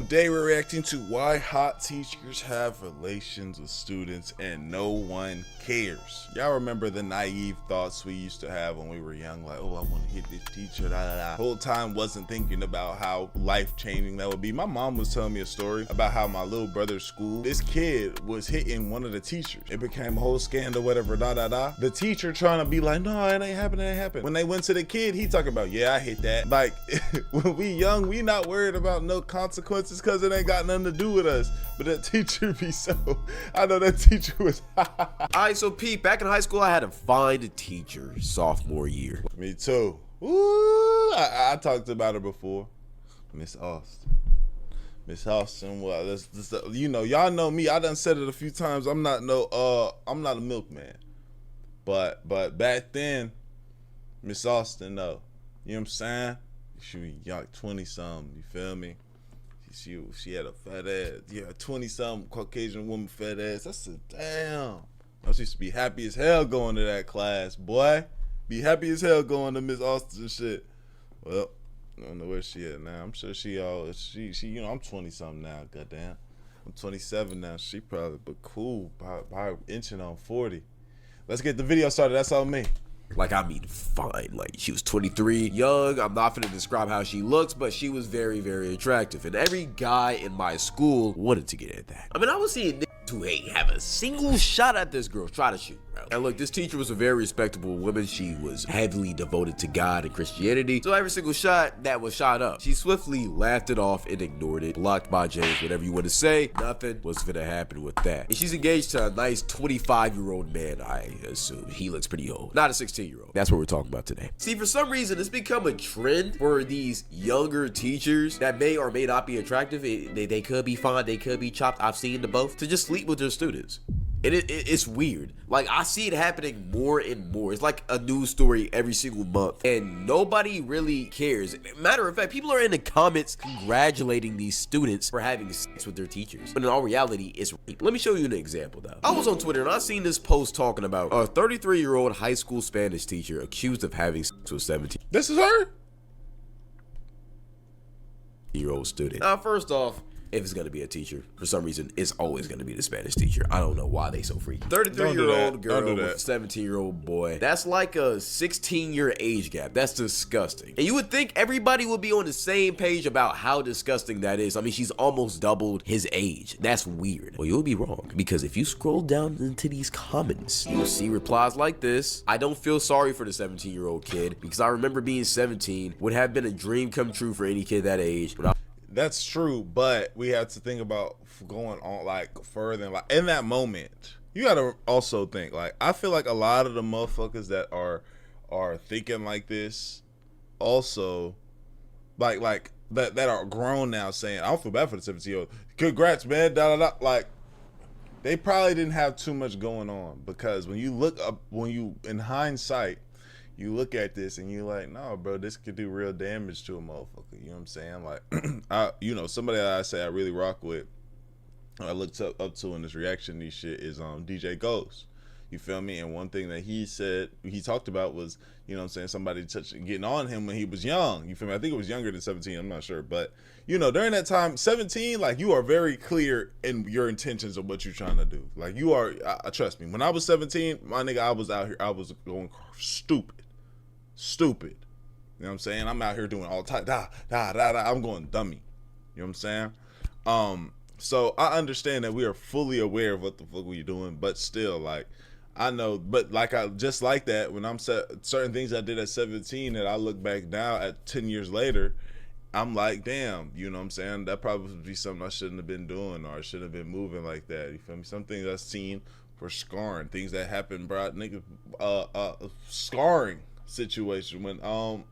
Today we're reacting to why hot teachers have relations with students and no one cares. Y'all remember the naive thoughts we used to have when we were young, like, oh, I want to hit this teacher, da da da. Whole time wasn't thinking about how life-changing that would be. My mom was telling me a story about how my little brother's school, this kid was hitting one of the teachers. It became a whole scandal, whatever, da da da. The teacher trying to be like, no, it ain't happening, it ain't happening. When they went to the kid, he talking about, yeah, I hit that. Like, when we young, we not worried about no consequences because it ain't got nothing to do with us. But that teacher be so, I know that teacher was Alright, so Pete, back in high school, I had to find a teacher sophomore year. Me too. Ooh, I talked about her before. Miss Austin. Miss Austin, well, this, you know, y'all know me. I done said it a few times. I'm not a milkman. But back then, Miss Austin, though. You know what I'm saying? She was young, 20-something, you feel me? She had a fat ass. Yeah, 20-something Caucasian woman fat ass. I said, damn. I used to be happy as hell going to that class, boy. Be happy as hell going to Miss Austin and shit. Well, I don't know where she at now. I'm sure she you know, I'm 20-something now, goddamn. I'm 27 now. She probably, but cool, by inching on 40. Let's get the video started. That's all me. Like, I mean, fine. Like, she was 23, young. I'm not gonna describe how she looks, but she was very, very attractive. And every guy in my school wanted to get at that. I mean, I was seeing niggas who ain't have a single shot at this girl try to shoot, bro. And look, this teacher was a very respectable woman. She was heavily devoted to God and Christianity. So every single shot that was shot up, she swiftly laughed it off and ignored it. Blocked by James, whatever you want to say. Nothing was gonna happen with that. And she's engaged to a nice 25-year-old man, I assume. He looks pretty old. Not a 16-year-old. That's what we're talking about today. See, for some reason, it's become a trend for these younger teachers that may or may not be attractive. They could be fine, they could be chopped. I've seen the both. To just sleep with their students. It's weird. Like, I see it happening more and more. It's like a news story every single month, and nobody really cares. Matter of fact, people are in the comments congratulating these students for having sex with their teachers, but in all reality, it's rape. Let me show you an example, though. I was on Twitter and I seen this post talking about a 33-year-old high school Spanish teacher accused of having sex with 17. This is her? Year-old student. Now, first off, if it's gonna be a teacher, for some reason, it's always gonna be the Spanish teacher. I don't know why they so freaky. 33-year-old girl with a 17-year-old boy. That's like a 16-year age gap. That's disgusting. And you would think everybody would be on the same page about how disgusting that is. I mean, she's almost doubled his age. That's weird. Well, you'll be wrong, because if you scroll down into these comments, you'll see replies like this. I don't feel sorry for the 17-year-old kid, because I remember being 17 would have been a dream come true for any kid that age. That's true, but we have to think about going on like further. Like in that moment, you gotta also think. Like, I feel like a lot of the motherfuckers that are thinking like this, also, like that are grown now, saying, "I don't feel bad for the 17-year-old. Congrats, man." Da da da. Like, they probably didn't have too much going on, because when you look up, in hindsight, you look at this and you're like, no, bro, this could do real damage to a motherfucker. You know what I'm saying? Like, you know, somebody that I say I really rock with, I looked up to in this reaction to these shit is DJ Ghost. You feel me? And one thing that he said, he talked about was, you know what I'm saying, somebody getting on him when he was young. You feel me? I think it was younger than 17. I'm not sure. But, you know, during that time, 17, like, you are very clear in your intentions of what you're trying to do. Like, you are, trust me, when I was 17, my nigga, I was out here, I was going stupid. You know what I'm saying? I'm out here doing all the time, I'm going dummy. You know what I'm saying? So I understand that we are fully aware of what the fuck we're doing, but still, like, I know, but like, I just like that when I'm certain things I did at 17 that I look back now at 10 years later, I'm like, damn, you know what I'm saying? That probably would be something I shouldn't have been doing, or I shouldn't have been moving like that. You feel me? Some things I've seen for scarring, things that happened, bro. Nigga, scarring situation when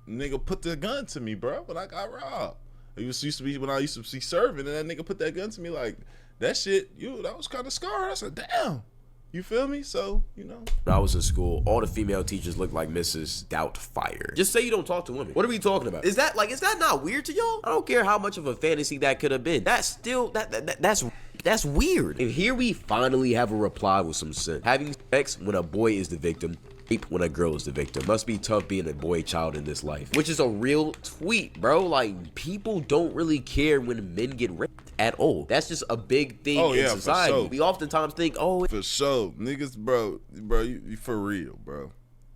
nigga put the gun to me, bro, when I got robbed. It used to be when I used to see serving, and that nigga put that gun to me. Like, that shit, that was kind of scarred. I said, damn. You feel me? So, you know. When I was in school, all the female teachers looked like Mrs. Doubtfire. Just say you don't talk to women. What are we talking about? Is that not weird to y'all? I don't care how much of a fantasy that could have been. That's still, that's weird. And here we finally have a reply with some sense. Having sex when a boy is the victim rape when a girl is the victim. Must be tough being a boy child in this life. Which is a real tweet, bro. Like, people don't really care when men get raped at all. That's just a big thing in society. For sure. We oftentimes think, oh, for sure, niggas, bro, you for real, bro.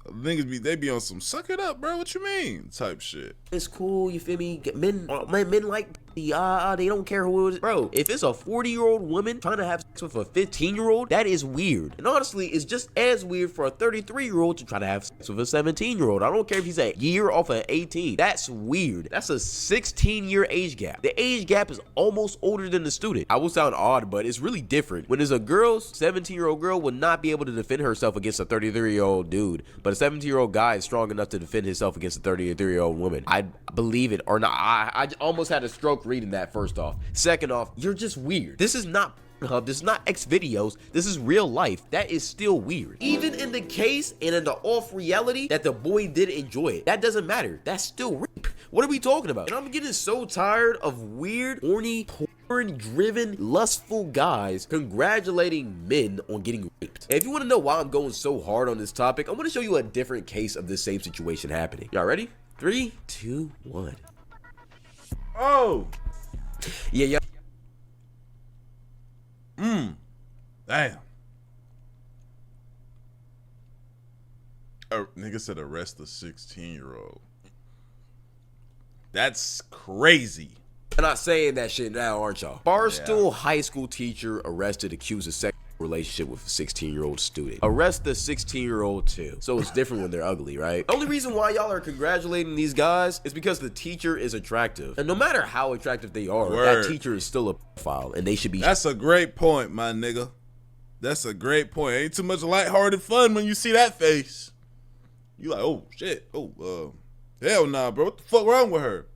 Niggas they be on some suck it up, bro. What you mean? Type shit. It's cool, you feel me? Men like they don't care who it is. Bro, if it's a 40-year-old woman trying to have sex with a 15-year-old, that is weird. And honestly, it's just as weird for a 33-year-old to try to have sex with a 17-year-old. I don't care if he's a year off of 18. That's weird. That's a 16-year age gap. The age gap is almost older than the student. I will sound odd, but it's really different. When there's a girl, 17-year-old girl will not be able to defend herself against a 33-year-old dude, but a 17-year-old guy is strong enough to defend himself against a 33-year-old woman. I believe it or not. I almost had a stroke reading that. First off. Second off, you're just weird. This is not Hub. This is not X videos. This is real life. That is still weird. Even in the case and in the off reality that the boy did enjoy it, that doesn't matter. That's still rape. What are we talking about? And I'm getting so tired of weird, horny, porn-driven, lustful guys congratulating men on getting raped. And if you want to know why I'm going so hard on this topic, I'm going to show you a different case of this same situation happening. Y'all ready? 3, 2, 1. Oh. Yeah. Damn. Nigga said arrest the 16-year-old. That's crazy. I'm not saying that shit now, aren't y'all? Barstool high school teacher arrested accused of sexual relationship with a 16-year-old student. Arrest the 16-year-old too. So it's different when they're ugly, right? The only reason why y'all are congratulating these guys is because the teacher is attractive. And no matter how attractive they are, that teacher is still a pedophile and they should be. That's a great point, my nigga. That's a great point. Ain't too much lighthearted fun when you see that face. You like, oh shit. Oh, hell nah, bro. What the fuck wrong with her?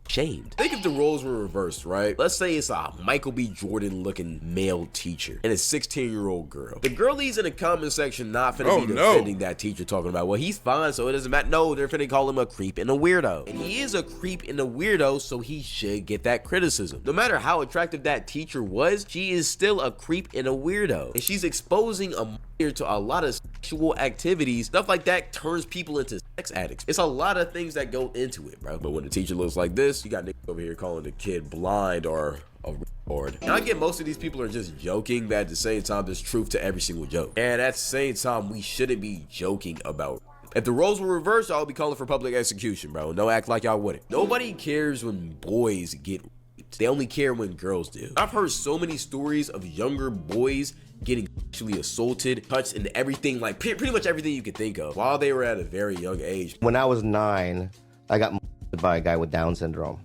Shamed. Think if the roles were reversed, right? Let's say it's a Michael B. Jordan looking male teacher and a 16-year-old girl. The girlies in the comment section not finna be defending that teacher, talking about, well, he's fine, so it doesn't matter. No, they're finna call him a creep and a weirdo. And he is a creep and a weirdo, so he should get that criticism. No matter how attractive that teacher was, she is still a creep and a weirdo. And she's exposing a minor to a lot of sexual activities. Stuff like that turns people into sex addicts. It's a lot of things that go into it, bro. But when the teacher looks like this, you got niggas over here calling the kid blind or a retard. And I get most of these people are just joking, but at the same time, there's truth to every single joke. And at the same time, we shouldn't be joking about. If the roles were reversed, I would be calling for public execution, bro. Don't act like y'all wouldn't. Nobody cares when boys get raped. They only care when girls do. I've heard so many stories of younger boys getting sexually assaulted, touched, and everything, like pretty much everything you could think of while they were at a very young age. When I was 9, I got by a guy with Down syndrome.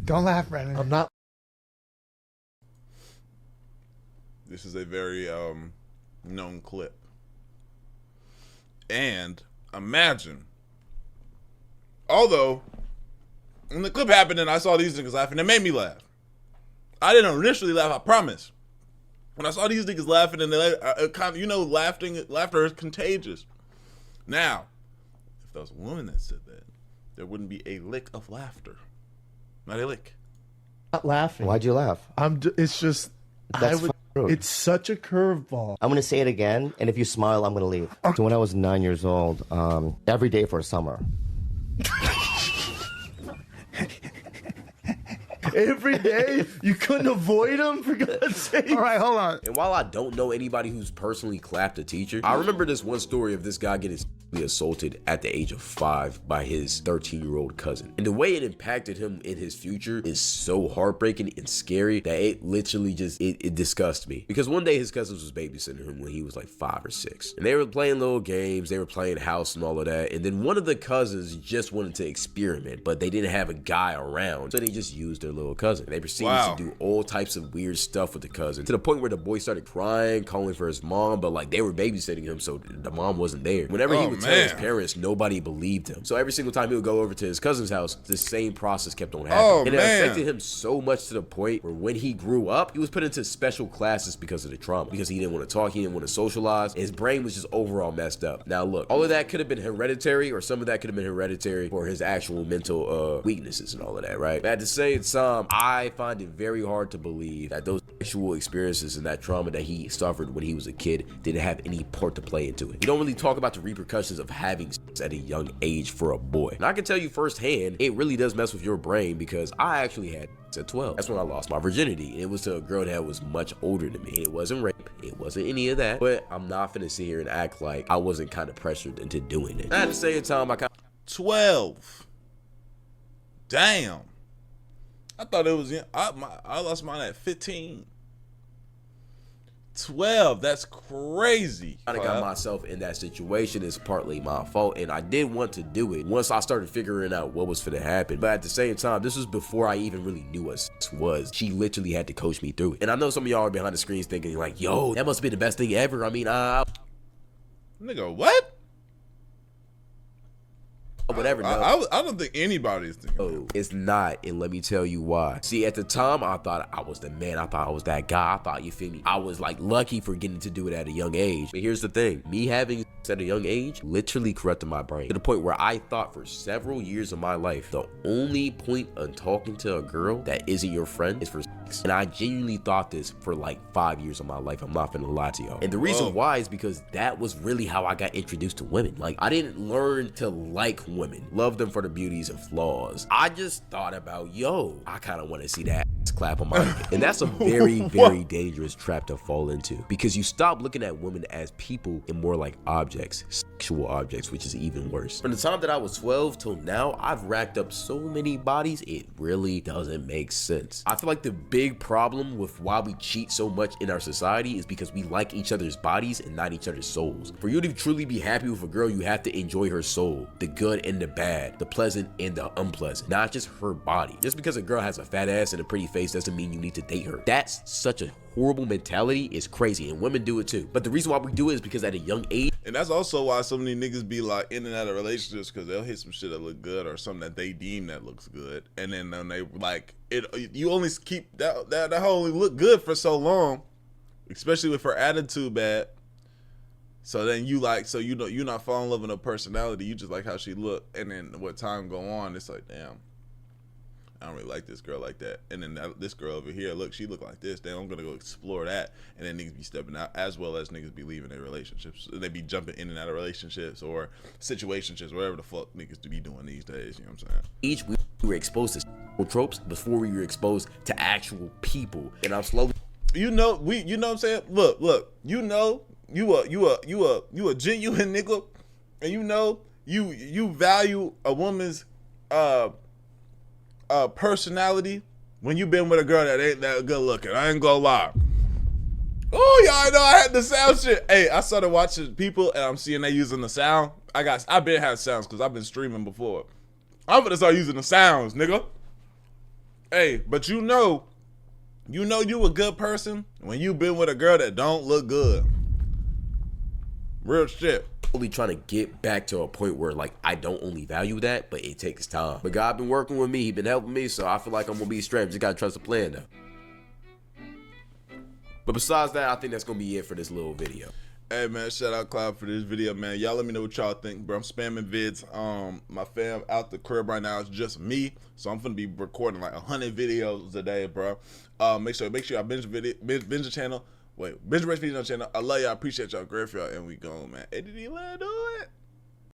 Don't laugh, Brandon. I'm not. This is a very known clip. And imagine, although when the clip happened and I saw these niggas laughing, it made me laugh. I didn't initially laugh, I promise. When I saw these niggas laughing and they kind of, you know, laughter is contagious. Now, if there was a woman that said that, there wouldn't be a lick of laughter. Not a lick. Not laughing. Why'd you laugh? It's just. It's such a curveball. I'm gonna say it again, and if you smile, I'm gonna leave. So when I was 9 years old, every day for a summer. Every day? You couldn't avoid him, for God's sake? All right, hold on. And while I don't know anybody who's personally clapped a teacher, I remember this one story of this guy getting assaulted at the age of 5 by his 13-year-old cousin. And the way it impacted him in his future is so heartbreaking and scary that it literally just, it disgusts me. Because one day his cousin was babysitting him when he was like 5 or 6. And they were playing little games, they were playing house and all of that. And then one of the cousins just wanted to experiment, but they didn't have a guy around. So they just used their little cousin. And they proceeded to do all types of weird stuff with the cousin, to the point where the boy started crying, calling for his mom, but like they were babysitting him, so the mom wasn't there. Whenever he would tell his parents, nobody believed him. So every single time he would go over to his cousin's house, the same process kept on happening. And it affected him so much to the point where when he grew up, he was put into special classes because of the trauma. Because he didn't want to talk, he didn't want to socialize. His brain was just overall messed up. Now look, all of that could have been hereditary, or some of that could have been hereditary for his actual mental weaknesses and all of that, right? But at the same time, I find it very hard to believe that those sexual experiences and that trauma that he suffered when he was a kid didn't have any part to play into it. You don't really talk about the repercussions of having sex at a young age for a boy. And I can tell you firsthand, it really does mess with your brain, because I actually had sex at 12. That's when I lost my virginity. It was to a girl that was much older than me. It wasn't rape, it wasn't any of that, but I'm not finna sit here and act like I wasn't kind of pressured into doing it. At the same time, I kind of 12. Damn. I thought it was I lost mine at 15. 12. That's crazy. I got myself in that situation. Is partly my fault, and I did want to do it once I started figuring out what was finna happen. But at the same time, this was before I even really knew what sex was. She literally had to coach me through it. And I know some of y'all are behind the screens thinking like, yo, that must be the best thing ever. I mean, nigga, what? Whatever. I don't think anybody's thinking. Oh, it's not, and let me tell you why. See, at the time, I thought I was the man. I thought I was that guy. I thought, you feel me, I was like lucky for getting to do it at a young age. But here's the thing, me having sex at a young age literally corrupted my brain to the point where I thought for several years of my life, the only point of talking to a girl that isn't your friend is for sex. And I genuinely thought this for like 5 years of my life. I'm not gonna lie to y'all. And the reason why is because that was really how I got introduced to women. Like, I didn't learn to like women, love them for the beauties and flaws. I just thought about, yo, I kind of want to see that ass clap on my and that's a very, very dangerous trap to fall into, because you stop looking at women as people and more like objects, sexual objects, which is even worse. From the time that I was 12 till now, I've racked up so many bodies, it really doesn't make sense. I feel like the big problem with why we cheat so much in our society is because we like each other's bodies and not each other's souls. For you to truly be happy with a girl, you have to enjoy her soul, the good and the bad, the pleasant and the unpleasant, not just her body. Just because a girl has a fat ass and a pretty face doesn't mean you need to date her. That's such a horrible mentality. Is crazy, and women do it too. But the reason why we do it is because at a young age, and that's also why so many niggas be like in and out of relationships, because they'll hit some shit that look good or something that they deem that looks good, and then they like it. You only keep that only look good for so long, especially with her attitude bad. So then you like, so you know, you're not falling in love with her personality. You just like how she look, and then what time go on, it's like, damn, I don't really like this girl like that. And then this girl over here, look, she look like this. Then I'm gonna go explore that. And then niggas be stepping out, as well as niggas be leaving their relationships. They be jumping in and out of relationships or situationships, whatever the fuck niggas do be doing these days. You know what I'm saying? Each we were exposed to sexual tropes before we were exposed to actual people, and I'm slowly. You know what I'm saying? Look. You know, you a genuine nigga, and you know you value a woman's personality when you been with a girl that ain't that good looking. I ain't gonna lie. Oh, y'all know I had the sound shit. Hey, I started watching people and I'm seeing they using the sound. I've been having sounds because I've been streaming before. I'm gonna start using the sounds, nigga. Hey, but you know you a good person when you been with a girl that don't look good. Real shit. Trying to get back to a point where like I don't only value that, but it takes time. But God been working with me, he been helping me, so I feel like I'm gonna be straight. Just gotta trust the plan though. But besides that, I think that's gonna be it for this little video. Hey man, shout out Cloud for this video, man. Y'all let me know what y'all think, bro. I'm spamming vids. My fam out the crib right now. It's just me, so I'm gonna be recording like 100 videos a day, bro. Make sure I binge the channel. Binge Rich Video channel. I love y'all. I appreciate y'all. Great for y'all. And we go, man. Hey, did he let do it?